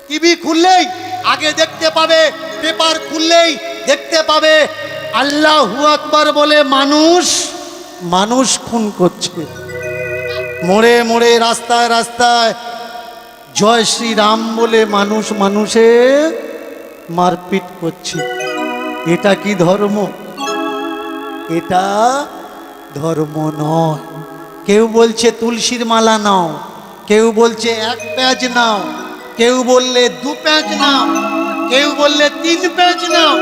TV খুললেই আগে দেখতে পাবে, পেপার খুললেই দেখতে পাবে আল্লাহু আকবার বলে মানুষ খুন করছে, মোড়ে মোড়ে রাস্তায় রাস্তায় জয় শ্রীরাম বলে মানুষে মারপিট করছে। এটা কি ধর্ম? এটা ধর্ম নয়। কেউ বলছে তুলসীর মালা নাও, কেউ বলছে 1 প্যাচ নাও, কেউ বললে 2 প্যাচ নাও, কেউ বললে 3 প্যাচ নাও,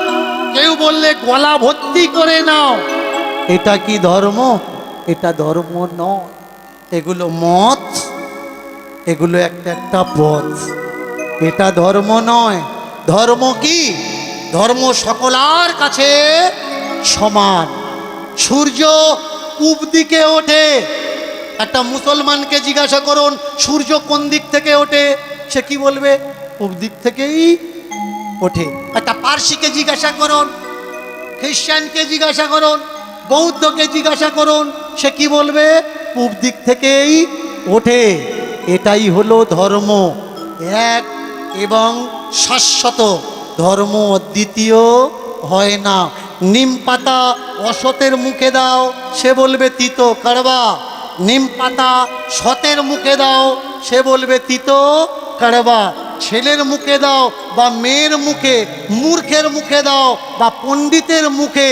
কেউ বললে গলা ভর্তি করে নাও। এটা কি ধর্ম? এটা ধর্ম নয়। এগুলো মত, এগুলো একটা পথ। এটা ধর্ম নয়। ধর্ম কি? ধর্ম সকলার কাছে সমান। সূর্য পূব দিকে ওঠে, একটা মুসলমানকে জিজ্ঞাসা করুন সূর্য কোন দিক থেকে ওঠে, সে কি বলবে? পূব দিক থেকেই ওঠে। একটা পার্সিকে জিজ্ঞাসা করুন, খ্রিস্টানকে জিজ্ঞাসা করুন, বৌদ্ধকে জিজ্ঞাসা করুন, সে কি বলবে? পূব দিক থেকেই ওঠে। এটাই হলো ধর্ম, এক এবং শাশ্বত। ধর্ম দ্বিতীয় হয় না। নিম পাতা অসতের মুখে দাও, সে বলবে তিতো কাড়বা। নিম পাতা সতের মুখে দাও, সে বলবে তিতো কাড়বা। ছেলের মুখে দাও বা মেয়ের মুখে, মূর্খের মুখে দাও বা পণ্ডিতের মুখে,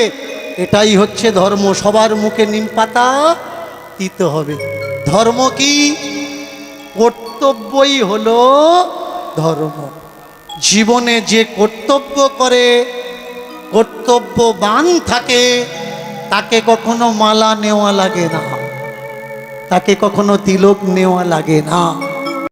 এটাই হচ্ছে ধর্ম। সবার মুখে নিম পাতা দিতে হবে। ধর্ম কি? কর্তব্যই হলো ধর্ম। জীবনে যে কর্তব্য করে, কর্তব্যবান থাকে, তাকে কখনো মালা নেওয়া লাগে না, তাকে কখনো তিলক নেওয়া লাগে না।